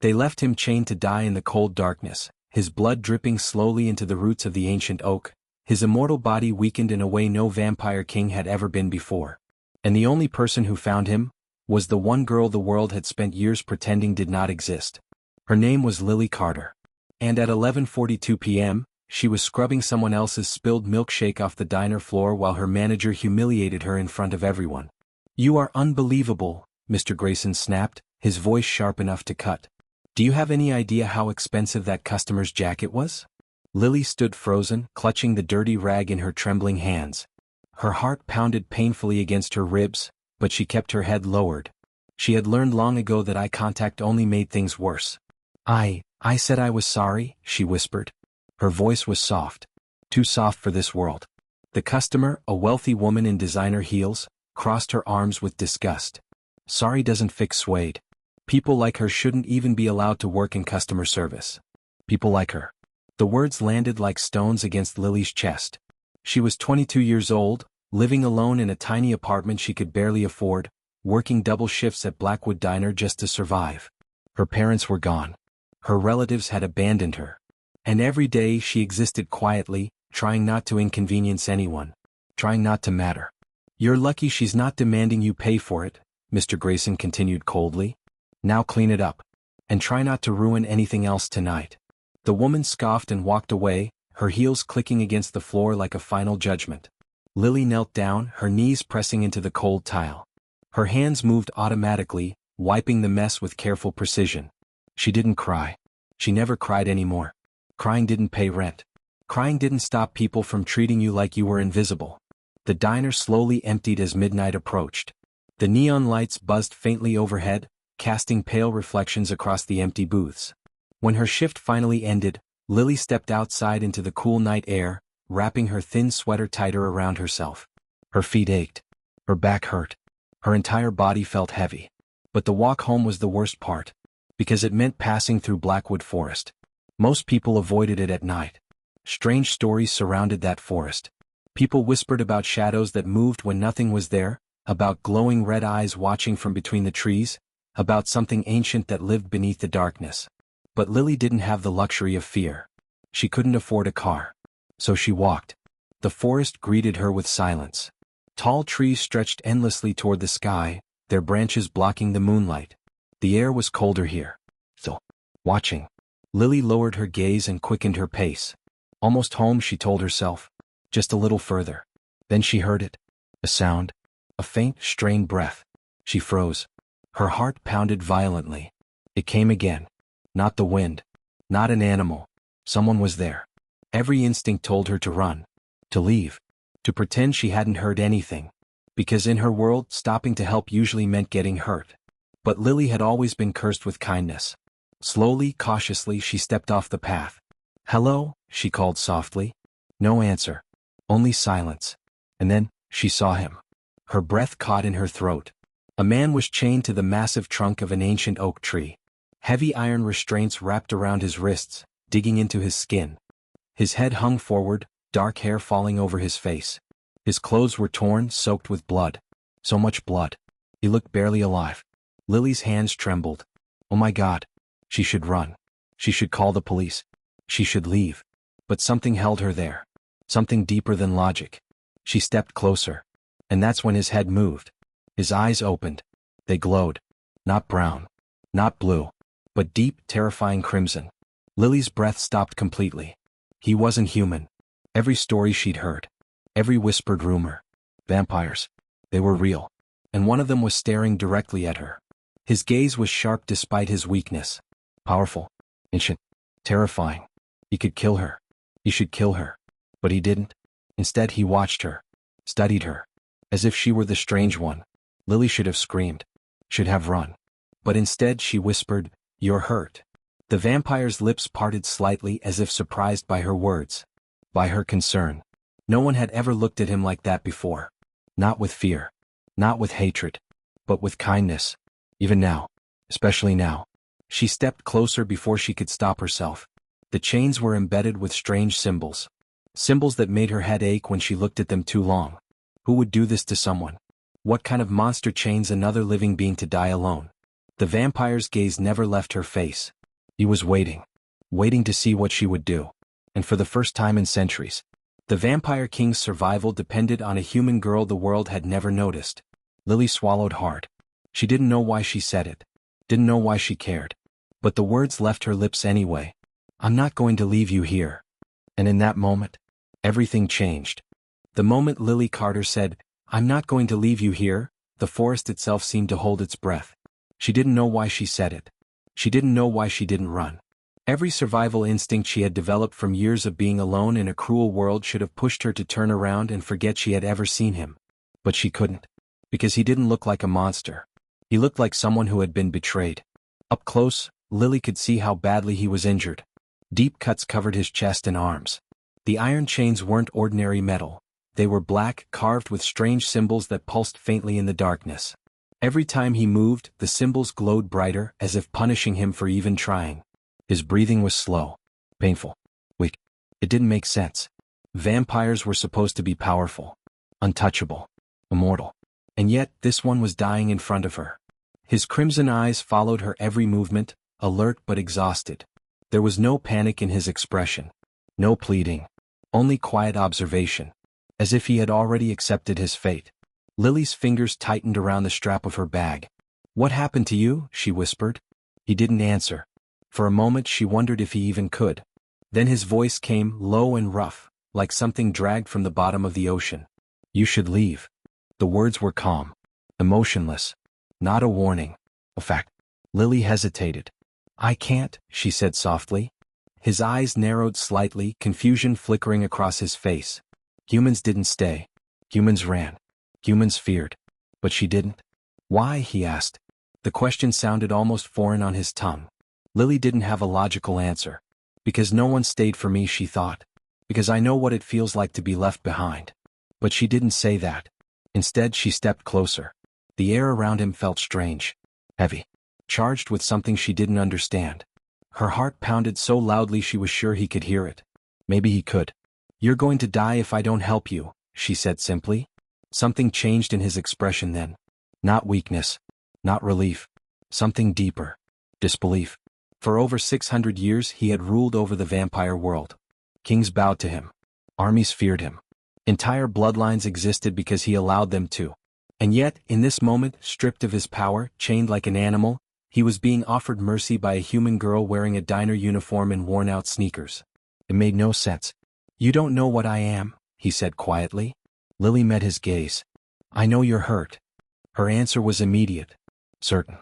They left him chained to die in the cold darkness, his blood dripping slowly into the roots of the ancient oak, his immortal body weakened in a way no vampire king had ever been before. And the only person who found him was the one girl the world had spent years pretending did not exist. Her name was Lily Carter. And at 11:42 p.m., she was scrubbing someone else's spilled milkshake off the diner floor while her manager humiliated her in front of everyone. "You are unbelievable," Mr. Grayson snapped, his voice sharp enough to cut. "Do you have any idea how expensive that customer's jacket was?" Lily stood frozen, clutching the dirty rag in her trembling hands. Her heart pounded painfully against her ribs, but she kept her head lowered. She had learned long ago that eye contact only made things worse. I said I was sorry," she whispered. Her voice was soft. Too soft for this world. The customer, a wealthy woman in designer heels, crossed her arms with disgust. "Sorry doesn't fix Suede. People like her shouldn't even be allowed to work in customer service. People like her." The words landed like stones against Lily's chest. She was 22 years old, living alone in a tiny apartment she could barely afford, working double shifts at Blackwood Diner just to survive. Her parents were gone. Her relatives had abandoned her. And every day she existed quietly, trying not to inconvenience anyone, trying not to matter. "You're lucky she's not demanding you pay for it," Mr. Grayson continued coldly. "Now clean it up. And try not to ruin anything else tonight." The woman scoffed and walked away, her heels clicking against the floor like a final judgment. Lily knelt down, her knees pressing into the cold tile. Her hands moved automatically, wiping the mess with careful precision. She didn't cry. She never cried anymore. Crying didn't pay rent. Crying didn't stop people from treating you like you were invisible. The diner slowly emptied as midnight approached. The neon lights buzzed faintly overhead, casting pale reflections across the empty booths. When her shift finally ended, Lily stepped outside into the cool night air, wrapping her thin sweater tighter around herself. Her feet ached. Her back hurt. Her entire body felt heavy. But the walk home was the worst part, because it meant passing through Blackwood Forest. Most people avoided it at night. Strange stories surrounded that forest. People whispered about shadows that moved when nothing was there, about glowing red eyes watching from between the trees, about something ancient that lived beneath the darkness. But Lily didn't have the luxury of fear. She couldn't afford a car. So she walked. The forest greeted her with silence. Tall trees stretched endlessly toward the sky, their branches blocking the moonlight. The air was colder here. So, watching. Lily lowered her gaze and quickened her pace. Almost home, she told herself. Just a little further. Then she heard it. A sound. A faint, strained breath. She froze. Her heart pounded violently. It came again. Not the wind. Not an animal. Someone was there. Every instinct told her to run. To leave. To pretend she hadn't heard anything. Because in her world, stopping to help usually meant getting hurt. But Lily had always been cursed with kindness. Slowly, cautiously, she stepped off the path. "Hello," she called softly. No answer. Only silence. And then, she saw him. Her breath caught in her throat. A man was chained to the massive trunk of an ancient oak tree. Heavy iron restraints wrapped around his wrists, digging into his skin. His head hung forward, dark hair falling over his face. His clothes were torn, soaked with blood. So much blood. He looked barely alive. Lily's hands trembled. Oh my God. She should run. She should call the police. She should leave. But something held her there. Something deeper than logic. She stepped closer. And that's when his head moved. His eyes opened. They glowed. Not brown. Not blue. But deep, terrifying crimson. Lily's breath stopped completely. He wasn't human. Every story she'd heard. Every whispered rumor. Vampires. They were real. And one of them was staring directly at her. His gaze was sharp despite his weakness. Powerful. Ancient. Terrifying. He could kill her. He should kill her. But he didn't. Instead he watched her. Studied her. As if she were the strange one. Lily should have screamed. Should have run. But instead she whispered, "You're hurt." The vampire's lips parted slightly as if surprised by her words. By her concern. No one had ever looked at him like that before. Not with fear. Not with hatred. But with kindness. Even now. Especially now. She stepped closer before she could stop herself. The chains were embedded with strange symbols. Symbols that made her head ache when she looked at them too long. Who would do this to someone? What kind of monster chains another living being to die alone? The vampire's gaze never left her face. He was waiting. Waiting to see what she would do. And for the first time in centuries, the Vampire King's survival depended on a human girl the world had never noticed. Lily swallowed hard. She didn't know why she said it. Didn't know why she cared. But the words left her lips anyway. "I'm not going to leave you here." And in that moment, everything changed. The moment Lily Carter said, "I'm not going to leave you here," the forest itself seemed to hold its breath. She didn't know why she said it. She didn't know why she didn't run. Every survival instinct she had developed from years of being alone in a cruel world should have pushed her to turn around and forget she had ever seen him. But she couldn't. Because he didn't look like a monster. He looked like someone who had been betrayed. Up close, Lily could see how badly he was injured. Deep cuts covered his chest and arms. The iron chains weren't ordinary metal. They were black, carved with strange symbols that pulsed faintly in the darkness. Every time he moved, the symbols glowed brighter, as if punishing him for even trying. His breathing was slow, painful, weak. It didn't make sense. Vampires were supposed to be powerful, untouchable, immortal. And yet, this one was dying in front of her. His crimson eyes followed her every movement, alert but exhausted. There was no panic in his expression. No pleading. Only quiet observation. As if he had already accepted his fate. Lily's fingers tightened around the strap of her bag. "What happened to you?" she whispered. He didn't answer. For a moment she wondered if he even could. Then his voice came, low and rough, like something dragged from the bottom of the ocean. "You should leave." The words were calm. Emotionless. Not a warning. A fact. Lily hesitated. "I can't," she said softly. His eyes narrowed slightly, confusion flickering across his face. Humans didn't stay. Humans ran. Humans feared. But she didn't. "Why?" he asked. The question sounded almost foreign on his tongue. Lily didn't have a logical answer. "Because no one stayed for me," she thought. "Because I know what it feels like to be left behind." But she didn't say that. Instead she stepped closer. The air around him felt strange. Heavy. Charged with something she didn't understand. Her heart pounded so loudly she was sure he could hear it. Maybe he could. "You're going to die if I don't help you," she said simply. Something changed in his expression then. Not weakness. Not relief. Something deeper. Disbelief. For over 600 years he had ruled over the vampire world. Kings bowed to him. Armies feared him. Entire bloodlines existed because he allowed them to. And yet, in this moment, stripped of his power, chained like an animal, he was being offered mercy by a human girl wearing a diner uniform and worn-out sneakers. It made no sense. "You don't know what I am," he said quietly. Lily met his gaze. "I know you're hurt." Her answer was immediate. Certain.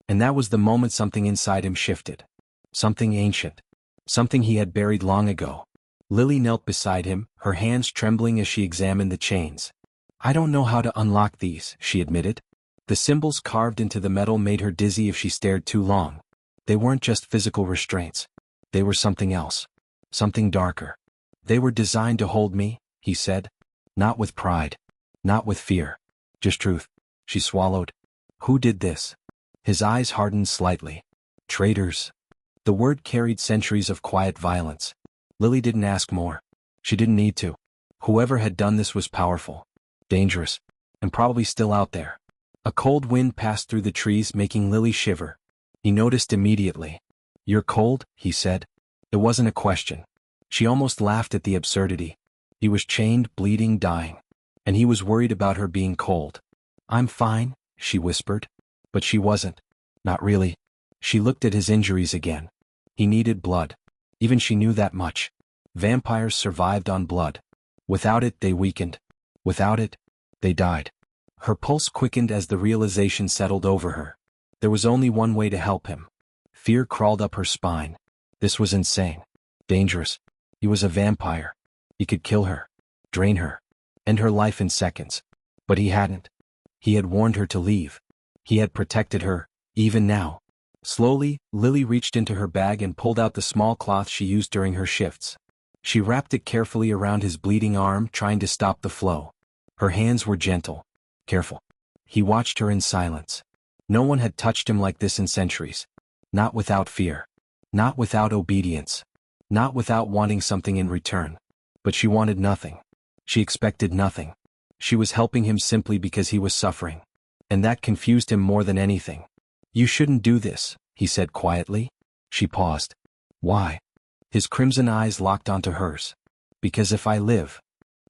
And that was the moment something inside him shifted. Something ancient. Something he had buried long ago. Lily knelt beside him, her hands trembling as she examined the chains. "I don't know how to unlock these," she admitted. The symbols carved into the metal made her dizzy if she stared too long. They weren't just physical restraints. They were something else. Something darker. "They were designed to hold me," he said. "Not with pride. Not with fear. Just truth." She swallowed. "Who did this?" His eyes hardened slightly. "Traitors." The word carried centuries of quiet violence. Lily didn't ask more. She didn't need to. Whoever had done this was powerful. Dangerous. And probably still out there. A cold wind passed through the trees, making Lily shiver. He noticed immediately. "You're cold?" he said. It wasn't a question. She almost laughed at the absurdity. He was chained, bleeding, dying. And he was worried about her being cold. "I'm fine," she whispered. But she wasn't. Not really. She looked at his injuries again. He needed blood. Even she knew that much. Vampires survived on blood. Without it, they weakened. Without it, they died. Her pulse quickened as the realization settled over her. There was only one way to help him. Fear crawled up her spine. This was insane. Dangerous. He was a vampire. He could kill her. Drain her. End her life in seconds. But he hadn't. He had warned her to leave. He had protected her, even now. Slowly, Lily reached into her bag and pulled out the small cloth she used during her shifts. She wrapped it carefully around his bleeding arm, trying to stop the flow. Her hands were gentle. Careful. He watched her in silence. No one had touched him like this in centuries. Not without fear. Not without obedience. Not without wanting something in return. But she wanted nothing. She expected nothing. She was helping him simply because he was suffering. And that confused him more than anything. You shouldn't do this, he said quietly. She paused. Why? His crimson eyes locked onto hers. Because if I live.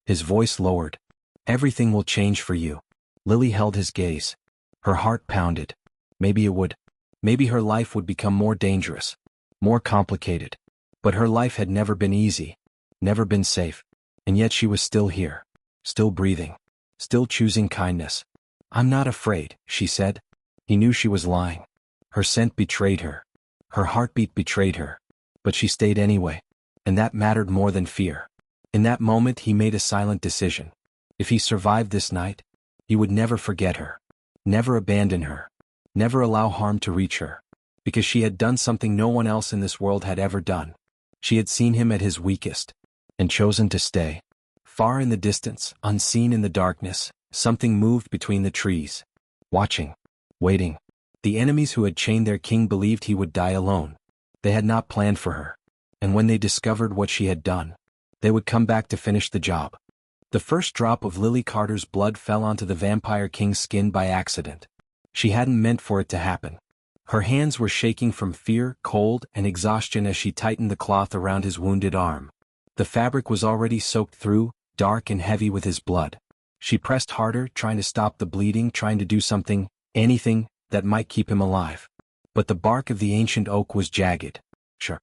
His voice lowered. Everything will change for you. Lily held his gaze. Her heart pounded. Maybe it would. Maybe her life would become more dangerous. More complicated. But her life had never been easy. Never been safe. And yet she was still here. Still breathing. Still choosing kindness. I'm not afraid, she said. He knew she was lying. Her scent betrayed her. Her heartbeat betrayed her. But she stayed anyway. And that mattered more than fear. In that moment he made a silent decision. If he survived this night, he would never forget her. Never abandon her. Never allow harm to reach her. Because she had done something no one else in this world had ever done. She had seen him at his weakest. And chosen to stay. Far in the distance, unseen in the darkness, something moved between the trees. Watching. Waiting. The enemies who had chained their king believed he would die alone. They had not planned for her. And when they discovered what she had done, they would come back to finish the job. The first drop of Lily Carter's blood fell onto the Vampire King's skin by accident. She hadn't meant for it to happen. Her hands were shaking from fear, cold, and exhaustion as she tightened the cloth around his wounded arm. The fabric was already soaked through, dark and heavy with his blood. She pressed harder, trying to stop the bleeding, trying to do something, anything, that might keep him alive. But the bark of the ancient oak was jagged. Sure.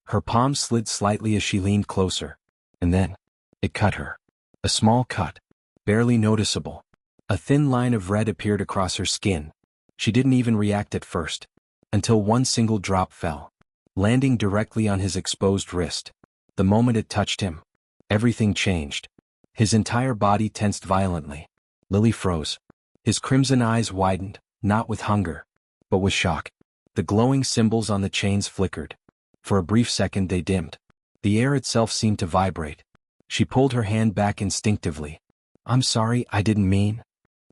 Her palm slid slightly as she leaned closer. And then, it cut her. A small cut. Barely noticeable. A thin line of red appeared across her skin. She didn't even react at first. Until one single drop fell. Landing directly on his exposed wrist. The moment it touched him, everything changed. His entire body tensed violently. Lily froze. His crimson eyes widened, not with hunger, but with shock. The glowing symbols on the chains flickered. For a brief second they dimmed. The air itself seemed to vibrate. She pulled her hand back instinctively. I'm sorry, I didn't mean.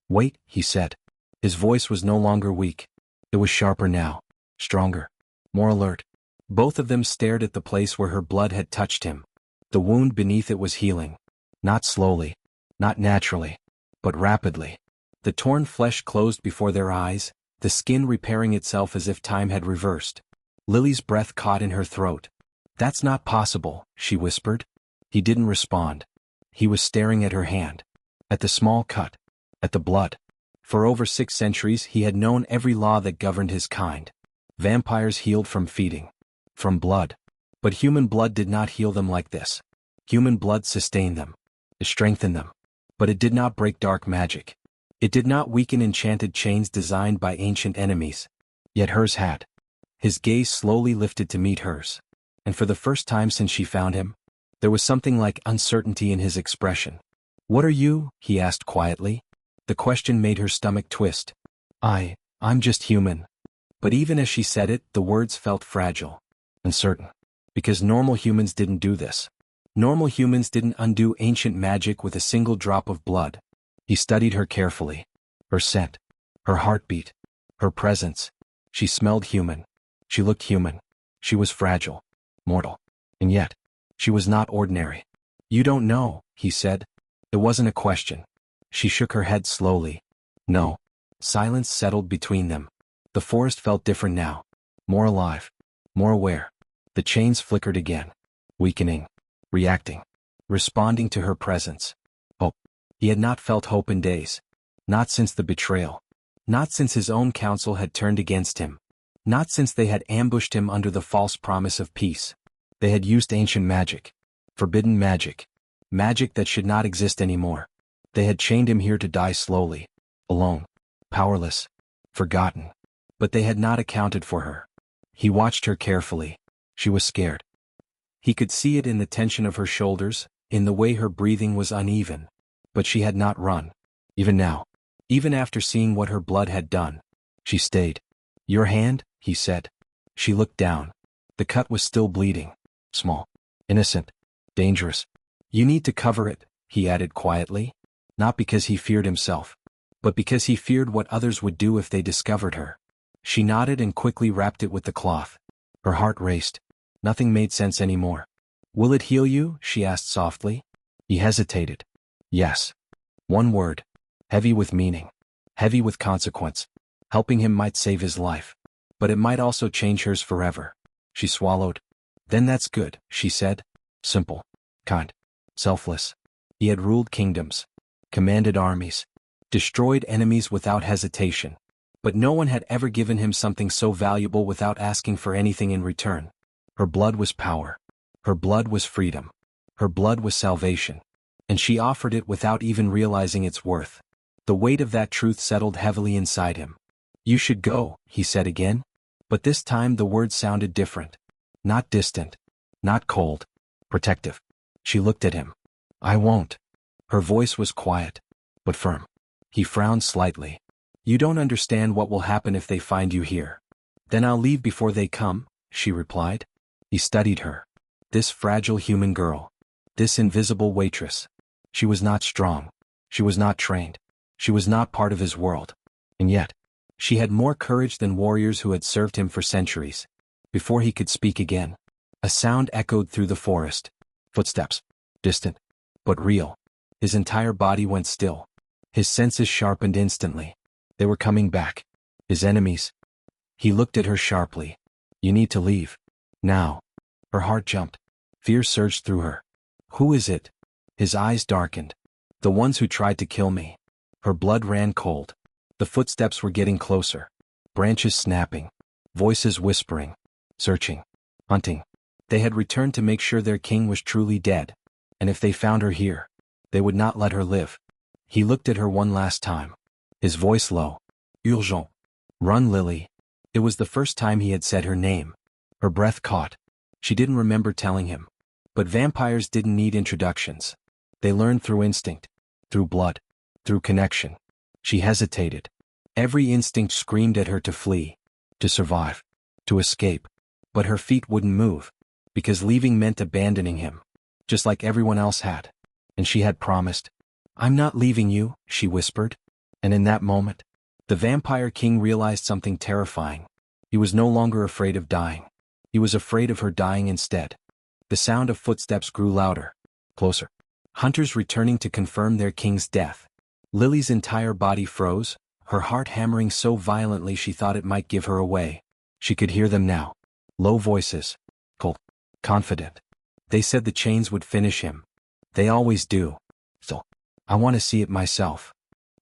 Wait, he said. His voice was no longer weak. It was sharper now. Stronger. More alert. Both of them stared at the place where her blood had touched him. The wound beneath it was healing. Not slowly. Not naturally. But rapidly. The torn flesh closed before their eyes, the skin repairing itself as if time had reversed. Lily's breath caught in her throat. That's not possible, she whispered. He didn't respond. He was staring at her hand. At the small cut. At the blood. For over 6 centuries he had known every law that governed his kind. Vampires healed from feeding. From blood. But human blood did not heal them like this. Human blood sustained them. It strengthened them. But it did not break dark magic. It did not weaken enchanted chains designed by ancient enemies. Yet hers had. His gaze slowly lifted to meet hers. And for the first time since she found him, there was something like uncertainty in his expression. What are you? He asked quietly. The question made her stomach twist. I'm just human. But even as she said it, the words felt fragile. Uncertain. Because normal humans didn't do this. Normal humans didn't undo ancient magic with a single drop of blood. He studied her carefully. Her scent. Her heartbeat. Her presence. She smelled human. She looked human. She was fragile. Mortal. And yet, she was not ordinary. You don't know, he said. It wasn't a question. She shook her head slowly. No. Silence settled between them. The forest felt different now. More alive. More aware. The chains flickered again. Weakening. Reacting. Responding to her presence. Hope. He had not felt hope in days. Not since the betrayal. Not since his own counsel had turned against him. Not since they had ambushed him under the false promise of peace. They had used ancient magic. Forbidden magic. Magic that should not exist anymore. They had chained him here to die slowly. Alone. Powerless. Forgotten. But they had not accounted for her. He watched her carefully. She was scared. He could see it in the tension of her shoulders, in the way her breathing was uneven. But she had not run. Even now. Even after seeing what her blood had done. She stayed. Your hand? He said. She looked down. The cut was still bleeding. Small. Innocent. Dangerous. You need to cover it, he added quietly. Not because he feared himself. But because he feared what others would do if they discovered her. She nodded and quickly wrapped it with the cloth. Her heart raced. Nothing made sense anymore. Will it heal you? She asked softly. He hesitated. Yes. One word. Heavy with meaning. Heavy with consequence. Helping him might save his life. But it might also change hers forever. She swallowed. Then that's good, she said. Simple. Kind. Selfless. He had ruled kingdoms. Commanded armies. Destroyed enemies without hesitation. But no one had ever given him something so valuable without asking for anything in return. Her blood was power. Her blood was freedom. Her blood was salvation. And she offered it without even realizing its worth. The weight of that truth settled heavily inside him. You should go, he said again. But this time the words sounded different. Not distant. Not cold. Protective. She looked at him. I won't. Her voice was quiet, but firm. He frowned slightly. You don't understand what will happen if they find you here. Then I'll leave before they come, she replied. He studied her. This fragile human girl. This invisible waitress. She was not strong. She was not trained. She was not part of his world. And yet, she had more courage than warriors who had served him for centuries. Before he could speak again, a sound echoed through the forest. Footsteps. Distant, but real. His entire body went still. His senses sharpened instantly. They were coming back. His enemies. He looked at her sharply. You need to leave. Now. Her heart jumped. Fear surged through her. Who is it? His eyes darkened. The ones who tried to kill me. Her blood ran cold. The footsteps were getting closer. Branches snapping. Voices whispering. Searching. Hunting. They had returned to make sure their king was truly dead. And if they found her here, they would not let her live. He looked at her one last time. His voice low. Urgent. Run, Lily. It was the first time he had said her name. Her breath caught. She didn't remember telling him. But vampires didn't need introductions. They learned through instinct. Through blood. Through connection. She hesitated. Every instinct screamed at her to flee. To survive. To escape. But her feet wouldn't move. Because leaving meant abandoning him. Just like everyone else had. And she had promised. I'm not leaving you, she whispered. And in that moment, the vampire king realized something terrifying. He was no longer afraid of dying. He was afraid of her dying instead. The sound of footsteps grew louder. Closer. Hunters returning to confirm their king's death. Lily's entire body froze, her heart hammering so violently she thought it might give her away. She could hear them now. Low voices. Cold. Confident. They said the chains would finish him. They always do. So, I want to see it myself.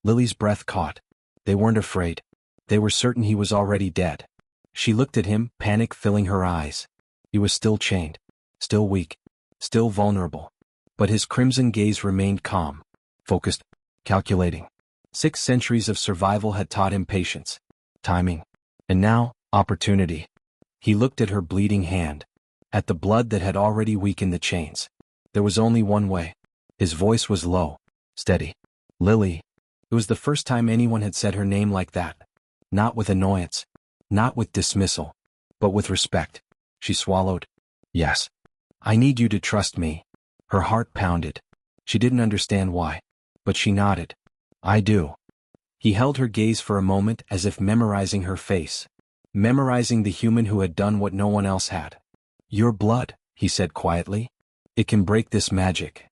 Lily's breath caught. They weren't afraid. They were certain he was already dead. She looked at him, panic filling her eyes. He was still chained. Still weak. Still vulnerable. But his crimson gaze remained calm. Focused. Calculating. 6 centuries of survival had taught him patience. Timing. And now, opportunity. He looked at her bleeding hand. At the blood that had already weakened the chains. There was only one way. His voice was low. Steady. Lily. It was the first time anyone had said her name like that. Not with annoyance. Not with dismissal. But with respect. She swallowed. Yes. I need you to trust me. Her heart pounded. She didn't understand why. But she nodded. I do. He held her gaze for a moment as if memorizing her face. Memorizing the human who had done what no one else had. Your blood, he said quietly. It can break this magic.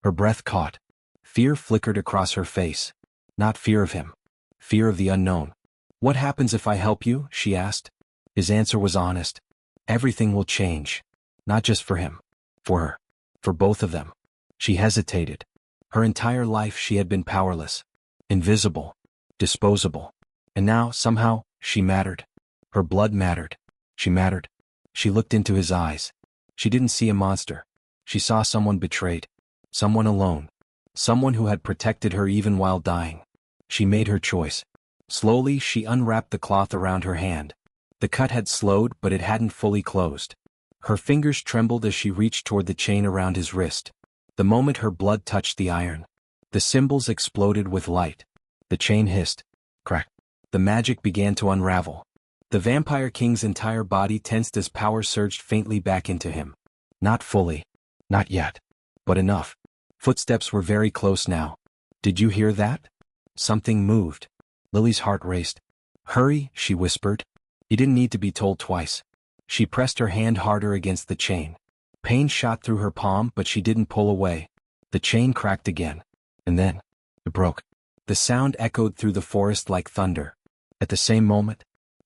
Her breath caught. Fear flickered across her face. Not fear of him. Fear of the unknown. What happens if I help you? She asked. His answer was honest. Everything will change. Not just for him. For her. For both of them. She hesitated. Her entire life she had been powerless. Invisible. Disposable. And now, somehow, she mattered. Her blood mattered. She mattered. She looked into his eyes. She didn't see a monster. She saw someone betrayed. Someone alone. Someone who had protected her even while dying. She made her choice. Slowly, she unwrapped the cloth around her hand. The cut had slowed, but it hadn't fully closed. Her fingers trembled as she reached toward the chain around his wrist. The moment her blood touched the iron, the symbols exploded with light. The chain hissed. Crack. The magic began to unravel. The vampire king's entire body tensed as power surged faintly back into him. Not fully. Not yet. But enough. Footsteps were very close now. Did you hear that? Something moved. Lily's heart raced. Hurry, she whispered. He didn't need to be told twice. She pressed her hand harder against the chain. Pain shot through her palm, but she didn't pull away. The chain cracked again. And then, it broke. The sound echoed through the forest like thunder. At the same moment,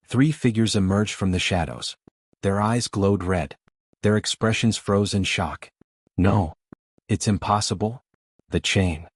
3 figures emerged from the shadows. Their eyes glowed red. Their expressions froze in shock. No. It's impossible. The chain.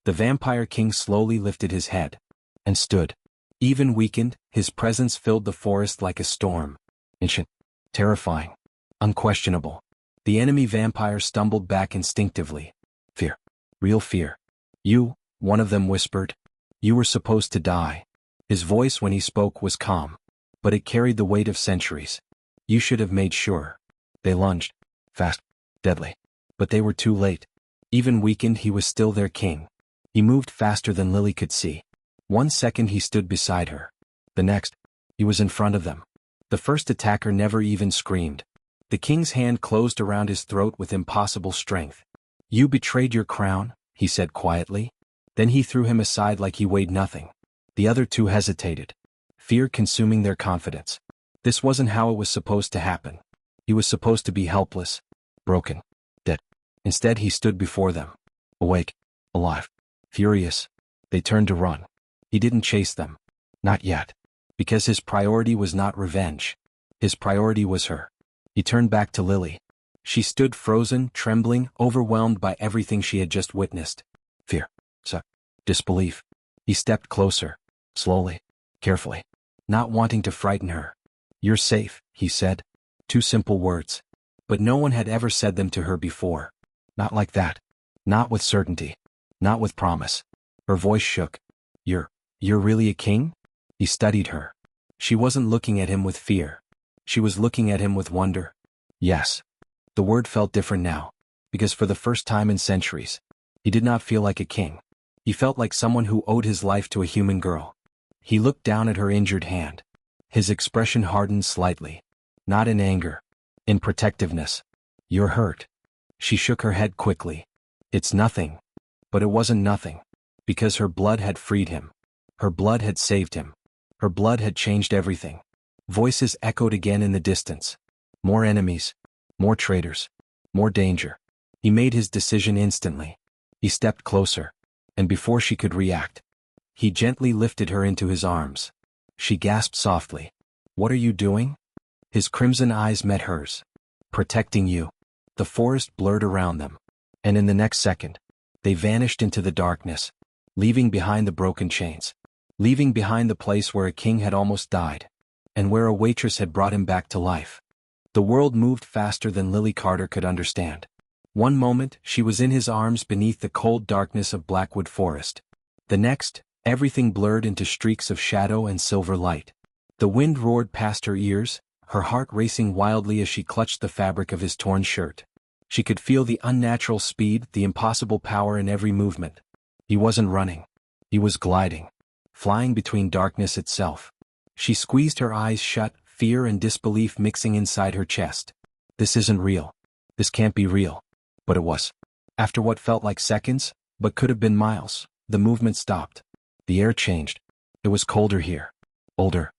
The Vampire King slowly lifted his head. And stood. Even weakened, his presence filled the forest like a storm. Ancient. Terrifying. Unquestionable. The enemy vampire stumbled back instinctively. Fear. Real fear. You, one of them whispered. You were supposed to die. His voice when he spoke was calm. But it carried the weight of centuries. You should have made sure. They lunged. Fast. Deadly. But they were too late. Even weakened, he was still their king. He moved faster than Lily could see. 1 second he stood beside her. The next, he was in front of them. The first attacker never even screamed. The king's hand closed around his throat with impossible strength. You betrayed your crown, he said quietly. Then he threw him aside like he weighed nothing. The other 2 hesitated. Fear consuming their confidence. This wasn't how it was supposed to happen. He was supposed to be helpless, broken, dead. Instead he stood before them. Awake, alive, furious. They turned to run. He didn't chase them. Not yet. Because his priority was not revenge. His priority was her. He turned back to Lily. She stood frozen, trembling, overwhelmed by everything she had just witnessed. Fear. Disbelief. He stepped closer. Slowly. Carefully. Not wanting to frighten her. You're safe, he said. 2 simple words. But no one had ever said them to her before. Not like that. Not with certainty. Not with promise. Her voice shook. You're really a king? He studied her. She wasn't looking at him with fear. She was looking at him with wonder. Yes. The word felt different now. Because for the first time in centuries, he did not feel like a king. He felt like someone who owed his life to a human girl. He looked down at her injured hand. His expression hardened slightly. Not in anger. In protectiveness. You're hurt. She shook her head quickly. It's nothing. But it wasn't nothing. Because her blood had freed him. Her blood had saved him. Her blood had changed everything. Voices echoed again in the distance. More enemies. More traitors. More danger. He made his decision instantly. He stepped closer. And before she could react, he gently lifted her into his arms. She gasped softly. What are you doing? His crimson eyes met hers. Protecting you. The forest blurred around them. And in the next second, they vanished into the darkness, leaving behind the broken chains. Leaving behind the place where a king had almost died. And where a waitress had brought him back to life. The world moved faster than Lily Carter could understand. One moment, she was in his arms beneath the cold darkness of Blackwood Forest. The next, everything blurred into streaks of shadow and silver light. The wind roared past her ears, her heart racing wildly as she clutched the fabric of his torn shirt. She could feel the unnatural speed, the impossible power in every movement. He wasn't running. He was gliding. Flying between darkness itself. She squeezed her eyes shut, fear and disbelief mixing inside her chest. This isn't real. This can't be real. But it was. After what felt like seconds, but could have been miles, the movement stopped. The air changed. It was colder here. Older.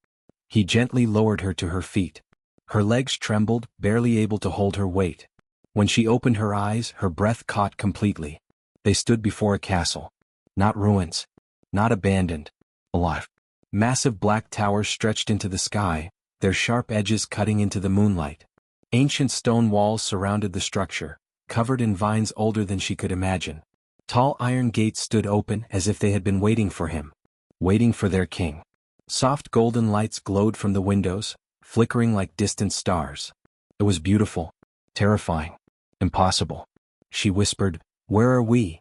He gently lowered her to her feet. Her legs trembled, barely able to hold her weight. When she opened her eyes, her breath caught completely. They stood before a castle. Not ruins. Not abandoned. Alive. Massive black towers stretched into the sky, their sharp edges cutting into the moonlight. Ancient stone walls surrounded the structure, covered in vines older than she could imagine. Tall iron gates stood open as if they had been waiting for him. Waiting for their king. Soft golden lights glowed from the windows, flickering like distant stars. It was beautiful. Terrifying. Impossible. She whispered, "Where are we?"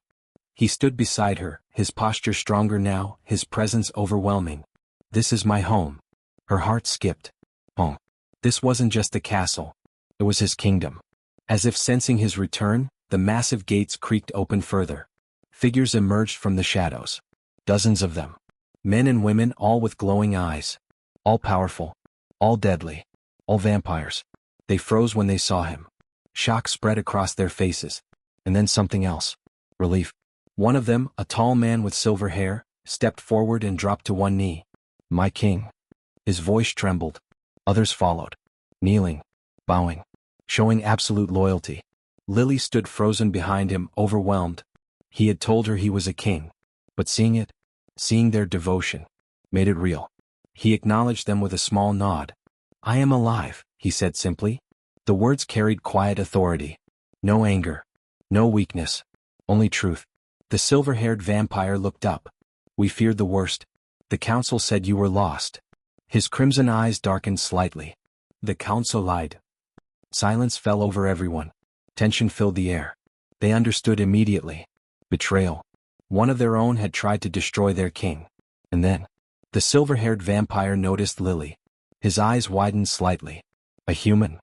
He stood beside her, his posture stronger now, his presence overwhelming. "This is my home." Her heart skipped. Home. This wasn't just a castle. It was his kingdom. As if sensing his return, the massive gates creaked open further. Figures emerged from the shadows. Dozens of them. Men and women, all with glowing eyes. All powerful. All deadly. All vampires. They froze when they saw him. Shock spread across their faces. And then something else. Relief. One of them, a tall man with silver hair, stepped forward and dropped to one knee. "My king." His voice trembled. Others followed. Kneeling. Bowing. Showing absolute loyalty. Lily stood frozen behind him, overwhelmed. He had told her he was a king. But seeing their devotion, made it real. He acknowledged them with a small nod. "I am alive," he said simply. The words carried quiet authority. No anger. No weakness. Only truth. The silver-haired vampire looked up. "We feared the worst. The council said you were lost." His crimson eyes darkened slightly. "The council lied." Silence fell over everyone. Tension filled the air. They understood immediately. Betrayal. One of their own had tried to destroy their king. And then, the silver-haired vampire noticed Lily. His eyes widened slightly. A human?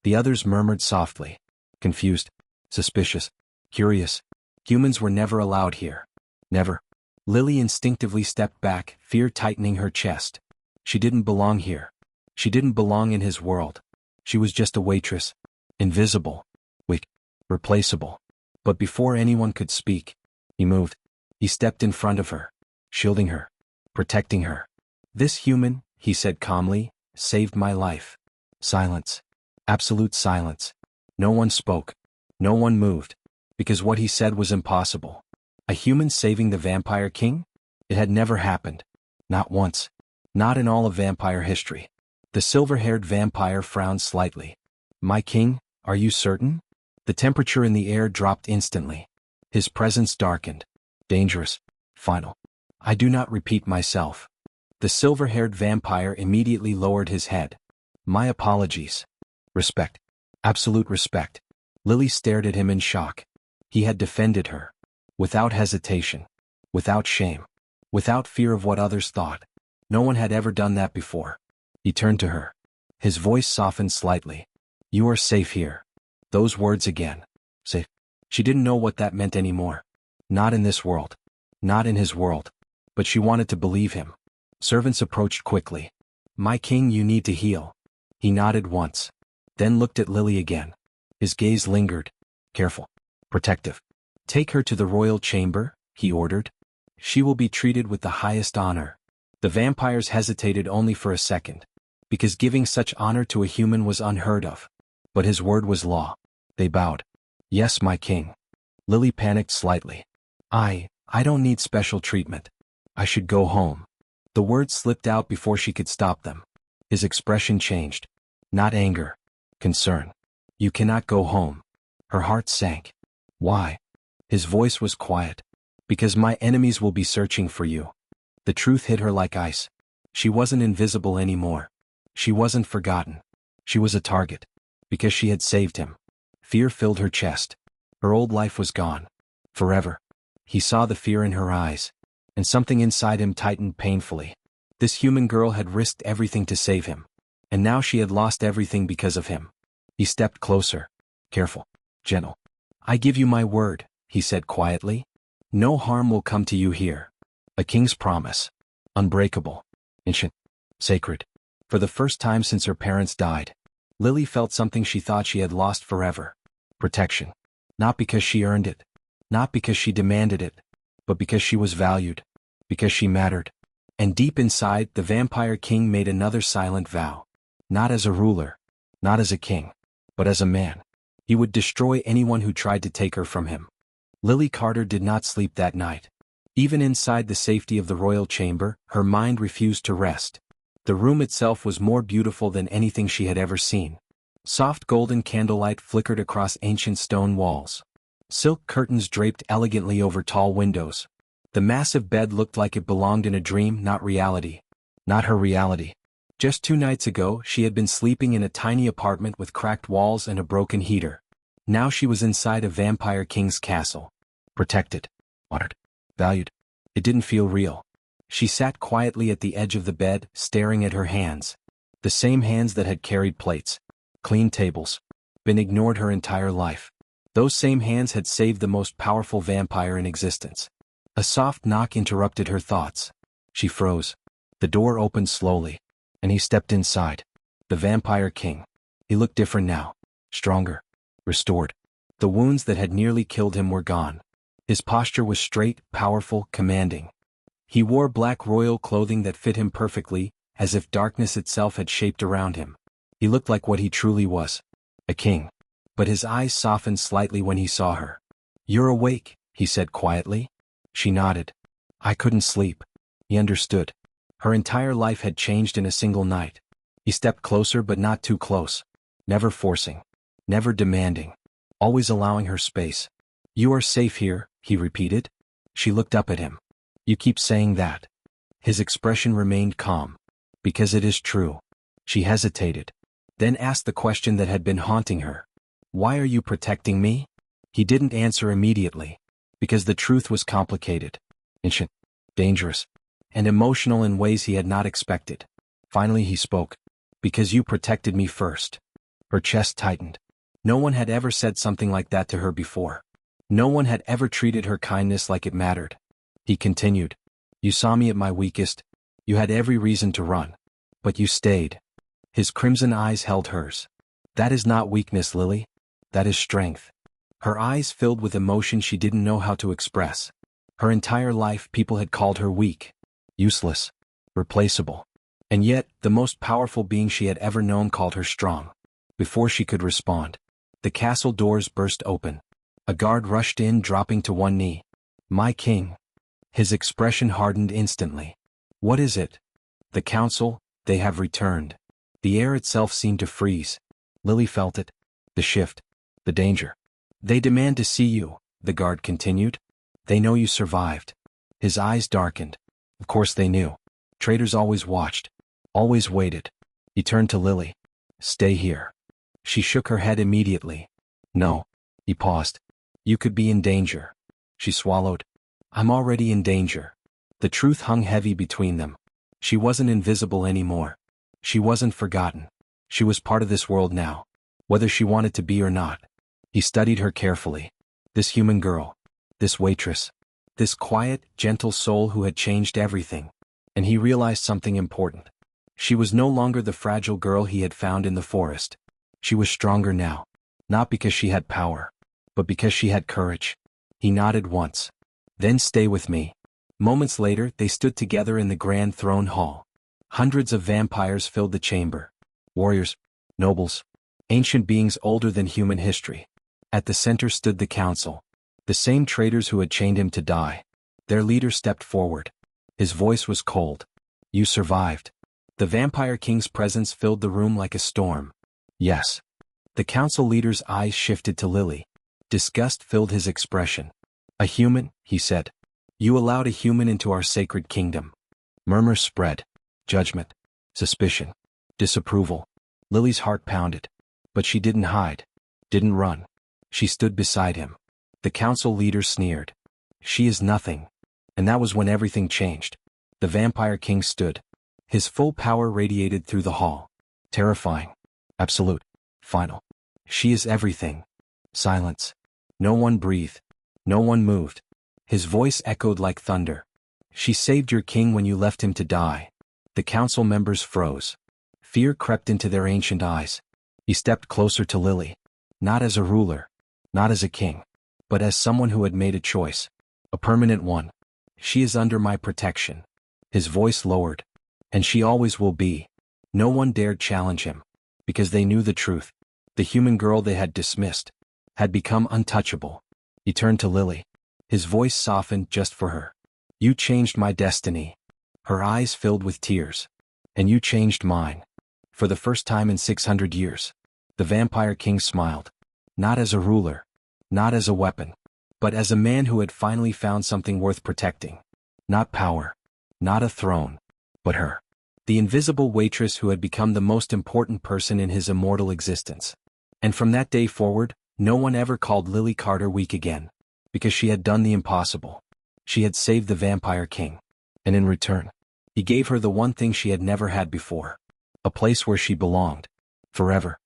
The others murmured softly. Confused. Suspicious. Curious. Humans were never allowed here. Never. Lily instinctively stepped back, fear tightening her chest. She didn't belong here. She didn't belong in his world. She was just a waitress. Invisible. Weak. Replaceable. But before anyone could speak, he moved. He stepped in front of her, shielding her, protecting her. "This human," he said calmly, "saved my life." Silence. Absolute silence. No one spoke. No one moved. Because what he said was impossible. A human saving the vampire king? It had never happened. Not once. Not in all of vampire history. The silver-haired vampire frowned slightly. "My king, are you certain?" The temperature in the air dropped instantly. His presence darkened. Dangerous. Final. "I do not repeat myself." The silver-haired vampire immediately lowered his head. "My apologies." Respect. Absolute respect. Lily stared at him in shock. He had defended her. Without hesitation. Without shame. Without fear of what others thought. No one had ever done that before. He turned to her. His voice softened slightly. "You are safe here." Those words again. Safe. She didn't know what that meant anymore. Not in this world. Not in his world. But she wanted to believe him. Servants approached quickly. "My king, you need to heal." He nodded once. Then looked at Lily again. His gaze lingered. Careful. Protective. "Take her to the royal chamber," he ordered. "She will be treated with the highest honor." The vampires hesitated only for a second. Because giving such honor to a human was unheard of. But his word was law. They bowed. "Yes, my king." Lily panicked slightly. I don't need special treatment. I should go home." The words slipped out before she could stop them. His expression changed. Not anger. Concern. "You cannot go home." Her heart sank. "Why?" His voice was quiet. "Because my enemies will be searching for you." The truth hit her like ice. She wasn't invisible anymore. She wasn't forgotten. She was a target. Because she had saved him. Fear filled her chest. Her old life was gone. Forever. He saw the fear in her eyes. And something inside him tightened painfully. This human girl had risked everything to save him. And now she had lost everything because of him. He stepped closer. Careful. Gentle. "I give you my word," he said quietly. "No harm will come to you here." A king's promise. Unbreakable. Ancient. Sacred. For the first time since her parents died, Lily felt something she thought she had lost forever. Protection. Not because she earned it. Not because she demanded it. But because she was valued. Because she mattered. And deep inside, the vampire king made another silent vow. Not as a ruler. Not as a king. But as a man. He would destroy anyone who tried to take her from him. Lily Carter did not sleep that night. Even inside the safety of the royal chamber, her mind refused to rest. The room itself was more beautiful than anything she had ever seen. Soft golden candlelight flickered across ancient stone walls. Silk curtains draped elegantly over tall windows. The massive bed looked like it belonged in a dream, not reality. Not her reality. Just 2 nights ago, she had been sleeping in a tiny apartment with cracked walls and a broken heater. Now she was inside a vampire king's castle. Protected. Honored. Valued. It didn't feel real. She sat quietly at the edge of the bed, staring at her hands. The same hands that had carried plates, cleaned tables, been ignored her entire life. Those same hands had saved the most powerful vampire in existence. A soft knock interrupted her thoughts. She froze. The door opened slowly, and he stepped inside. The vampire king. He looked different now. Stronger. Restored. The wounds that had nearly killed him were gone. His posture was straight, powerful, commanding. He wore black royal clothing that fit him perfectly, as if darkness itself had shaped around him. He looked like what he truly was. A king. But his eyes softened slightly when he saw her. "You're awake," he said quietly. She nodded. "I couldn't sleep." He understood. Her entire life had changed in a single night. He stepped closer but not too close. Never forcing. Never demanding. Always allowing her space. "You are safe here," he repeated. She looked up at him. "You keep saying that." His expression remained calm. "Because it is true." She hesitated. Then asked the question that had been haunting her. "Why are you protecting me?" He didn't answer immediately. Because the truth was complicated. Ancient. Dangerous. And emotional in ways he had not expected. Finally he spoke. "Because you protected me first." Her chest tightened. No one had ever said something like that to her before. No one had ever treated her kindness like it mattered. He continued. "You saw me at my weakest. You had every reason to run. But you stayed." His crimson eyes held hers. "That is not weakness, Lily. That is strength." Her eyes filled with emotion she didn't know how to express. Her entire life people had called her weak, useless, replaceable. And yet, the most powerful being she had ever known called her strong. Before she could respond, the castle doors burst open. A guard rushed in, dropping to one knee. "My king." His expression hardened instantly. "What is it?" "The council, they have returned." The air itself seemed to freeze. Lily felt it. The shift. The danger. "They demand to see you," the guard continued. "They know you survived." His eyes darkened. Of course they knew. Traitors always watched. Always waited. He turned to Lily. "Stay here." She shook her head immediately. "No." He paused. "You could be in danger." She swallowed. "I'm already in danger." The truth hung heavy between them. She wasn't invisible anymore. She wasn't forgotten. She was part of this world now, whether she wanted to be or not. He studied her carefully. This human girl. This waitress. This quiet, gentle soul who had changed everything. And he realized something important. She was no longer the fragile girl he had found in the forest. She was stronger now. Not because she had power, but because she had courage. He nodded once. "Then stay with me." Moments later, they stood together in the grand throne hall. Hundreds of vampires filled the chamber. Warriors, nobles, ancient beings older than human history. At the center stood the council. The same traitors who had chained him to die. Their leader stepped forward. His voice was cold. "You survived." The Vampire King's presence filled the room like a storm. "Yes." The council leader's eyes shifted to Lily. Disgust filled his expression. "A human," he said. "You allowed a human into our sacred kingdom." Murmurs spread. Judgment. Suspicion. Disapproval. Lily's heart pounded. But she didn't hide. Didn't run. She stood beside him. The council leader sneered. "She is nothing." And that was when everything changed. The Vampire King stood. His full power radiated through the hall. Terrifying. Absolute. Final. "She is everything." Silence. No one breathed. No one moved. His voice echoed like thunder. "She saved your king when you left him to die." The council members froze. Fear crept into their ancient eyes. He stepped closer to Lily. Not as a ruler. Not as a king. But as someone who had made a choice. A permanent one. "She is under my protection." His voice lowered. "And she always will be." No one dared challenge him. Because they knew the truth. The human girl they had dismissed had become untouchable. He turned to Lily. His voice softened just for her. "You changed my destiny." Her eyes filled with tears. "And you changed mine." For the first time in 600 years. The Vampire King smiled. Not as a ruler. Not as a weapon. But as a man who had finally found something worth protecting. Not power. Not a throne. But her. The invisible waitress who had become the most important person in his immortal existence. And from that day forward, no one ever called Lily Carter weak again. Because she had done the impossible. She had saved the Vampire King. And in return, he gave her the one thing she had never had before. A place where she belonged. Forever.